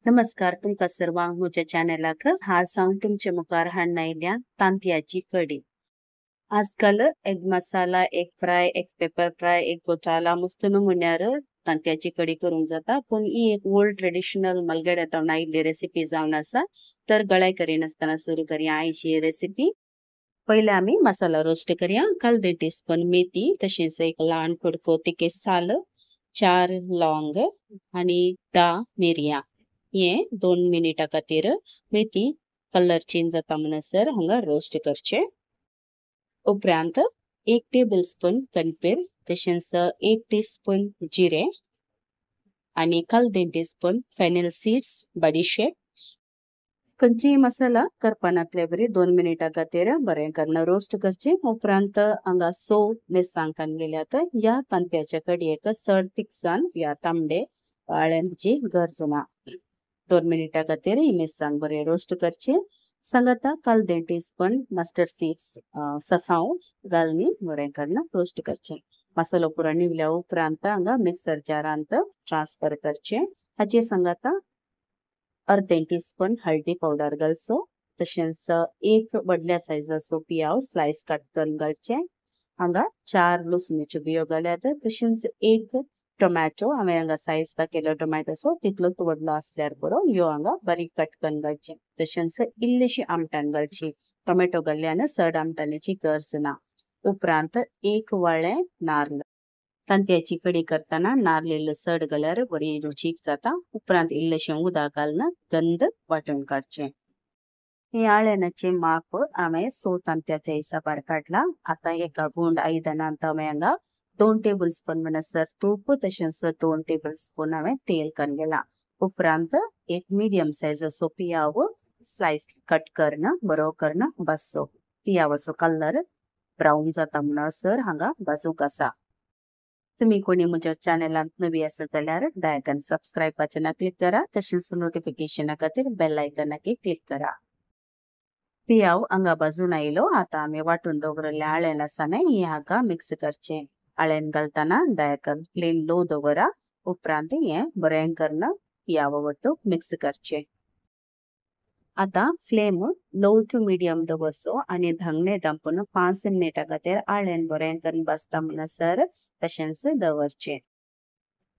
नमस्कार तुमका सर्वांक म्हज्या चॅनलाक आज हांव तुमचे मुखार हाडून आयल्या तांतयाची कडी। आजकाल egg masala, egg fry, egg pepper fry, egg घोटाला मस्त नमुन्यार तांतयाची कडी करूंक जाता, पण ही एक ओल्ड ट्रेडिशनल मलगड्यातून आयिल्ली रेसिपी जावन आसा। तर गळाय करिनासतना सुरू करूया आयची ही रेसिपी। पहिले आमी मसाला रोस्ट करूया। काल 1.5 टीस्पून मेथी, तशेंच एक ल्हान कुडको तिके साल, 4 लवंग आणि 10 मिरयां। हे 2 मिनिटां खातीर मेथी कलर चेंज जाता म्हणसर हांगा रोस्ट करचे। उपरांत 1 टेबलस्पून कणपीर, तशेंच 1 टीस्पून जिरे आणि काल 1.5 टीस्पून फेनल सीड्स बडीशेप। खंयचीय मसाला करपानातले बरी 2 मिनिटां खातीर बरें करून रोस्ट करचे। उपरांत हांगा 6 मिरसांग काडलेल्यात। या तांतयाच्या कडयेक चड तिखसाण या तांबडे आळ्यांची गरज ना। 2 मिनिटां खातीर ही मिरसांग बरे रोस्ट करचे। सांगाता काल 1.5 टीस्पून मस्टर्ड सीड्स ससाव घालून बरें करून रोस्ट करचे। मसालो पुरो निवल्या उपरांत हांगा मिक्सर जारांत ट्रांसफर करचे। हाचे सांगाता अर्धे टीस्पून हळदी पावडर घालचो, तशेंच एक व्हडल्या सायजाचो पियाव स्लाइस कट करून घालचे। हांगा 4 लसुणीच्यो बियो घाल्यात, तशेंच एक टोमॅटो हांवें हांगा साइज दाखयलो टोमॅटोचो तितलोच व्हडलो आसल्यार बरो। ह्यो हांगा बारीक कट करून घालचे, तशेंच इल्लीशी आमटाण घालची। टोमॅटो घाल्ल्यान चड आमटाणीची गरज ना। उपरांत एक वाळें नाल्ल। तांतयाची कडी करतना नाल्ल इल्लो चड घाल्यार बरी रुचीक जाता। उपरांत इल्लेशें उदक घालून गंध वांटून काडचे। हे आळ्यानाचे माप हांवें 6 तांतयाच्या हिसाबार काडला। आता एका गुंड आयदनांत हांवें हांगा 2 टेबलस्पून म्हणसर तूप, तशेंच 2 टेबलस्पून हांवें तेल घातलेला। उपरांत एक मीडियम सायजाचो पियाव स्लाइस कट करून बरो करून भाजचो। पियावाचो कलर ब्राऊन जाता म्हणसर हांगा भाजूंक आसा। तुम्ही कोणी म्हज्या चॅनलांत नवी आसा जाल्यार दयाकरून सबस्क्राइब बटनाक क्लिक करा, तशेंच नोटिफिकेशना खातीर बेल आयकनाक क्लिक करा। पियाव हांगा भाजून आयलो। आता आमी वाटून दवरलेल्या आळ्यान आसा न्हय हे हाका मिक्स करचे। आळ्यान घालताना दयाकरून फ्लेम लो दवरा। उपरांत हे बरें करून पियाव वट्टूक मिक्स करचे। आता फ्लेम लो टू मीडियम दवरचो आणि धांगणे दांपून 5 मिनिटां खातीर आळ्यान बरें करून भाजता म्हणसर तशेंच दवरचे।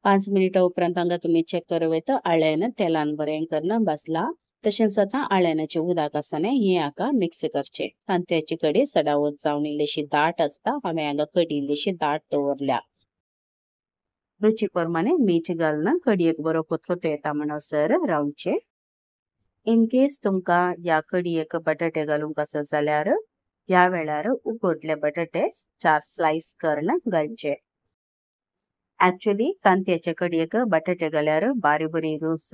5 मिनिटां उपरांत हांगा तुम्ही चेक करूं येता आळ्यान तेलान बरें करून भाजला। तशेंच आता आळ्यानाचे उदक आसा न्हय हे हाका मिक्स करचे। तांतयाची कडी सडावत जावन इल्लीशी दाट आसता। हांवें हांगा कडी इल्लीशी दाट दवरल्या। रुची प्रमाणे मीठ घालून कडयेक बरो कोतकोतो येता म्हणसर रावचे। इन केस तुमका या कडयेक बटाटे घालूंक आसा जाल्यार ह्या वेळार उकडले बटाटे 4 स्लाइस करून घालचे। ऍक्च्युअली तांतयाच्या कडयेक बटाटे घाल्यार बारी बरी रूच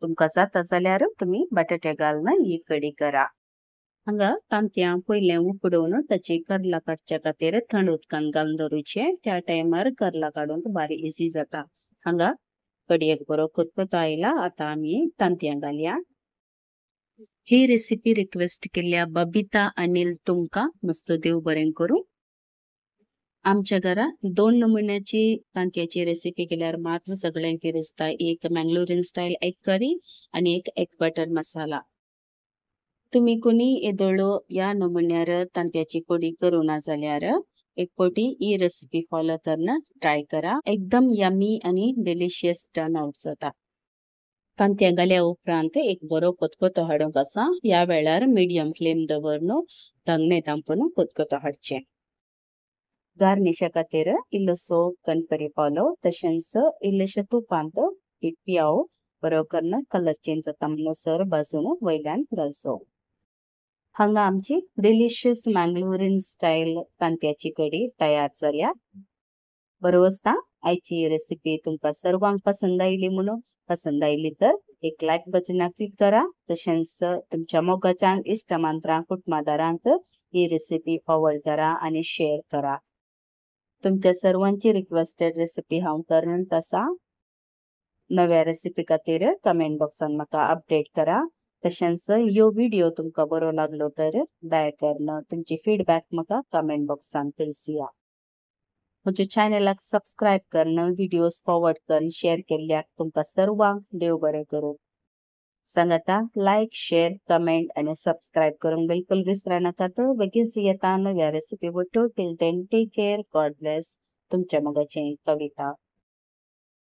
तुमका जाता जाल्यार तुम्ही बटाटे घालून ही कडी करा। हांगा तांतयां पयलें उकडून ताची कर्ला काडच्या खातीर थंड उदकान घालून दवरूचे। त्या टायमार कर्ला काडूंक बारी इजी जाता। हांगा कडयेक बरो कोतकोतो आयला। आता आमी तांतयां घालया। ही रेसिपी रिक्वेस्ट केल्या बबिता अनिल तुमका मस्त देव बरें करूं। आमच्या घरात 2 नमुन्याची तांतयाची रेसिपी केल्यार मात्र सगळ्यांक रुचता। एक मंगलोरियन स्टाईल एग करी आणि एक एग बटर मसाला। तुम्ही कोणी येदोळो या नमुन्यार तांतयाची कडी करूं ना जाल्यार एक पोटी ही रेसिपी फॉलो करून ट्राय करा। एकदम यम्मी आणि डिलिशियस टर्न आउट जाता। तांतयां घाल्या उपरांत एक बरो कोतकोतो हाडूंक आसा। या वेळार मीडियम फ्लेम दवरून धांगणे दांपून कोतकोतो हाडचे। गार्निशा खातीर इल्लोसो कणपरी पावलो, तशेंच इल्लेशे तुपांत एक पियाव बरो करून कलर चेंज जाता म्हणसर भाजून वयल्यान घालचो। हांगा आमची डिलिशियस मंगलोरियन स्टाईल तांतयाची कडी तयार जाल्या। बरो आसता। आयची रेसिपी तुमका सर्वांक पसंद आयली म्हणून पसंद आयली तर एक लाईक बटनाक क्लिक करा, तशेंच तुमच्या मोगाच्यांक इष्टमित्रांक कुटुंबदारांक ही रेसिपी फॉरवर्ड करा आणि शेअर करा। तुमच्या सर्वांची रिक्वेस्टेड रेसिपी हांव करत आसा। नव्या रेसिपी खातीर कमेंट बॉक्सान म्हाका अपडेट करा। तशेंच ह्यो व्हिडिओ तुमका बरो लागलो तर दया करून तुमची फीडबॅक म्हाका कमेंट बॉक्सान दिया। म्हज्या चॅनलाक सबस्क्राइब करून व्हिडिओज फॉरवर्ड करून शेअर केल्ल्याक तुमका सर्वांक देव बरें करूं। सांगता लाईक शेअर कमेंट आणि सबस्क्राईब करून बिलकुल विसरा नका. तर बेगीन येता नव्या recipe till then take care. God bless. तुमच्या मगाची कविता.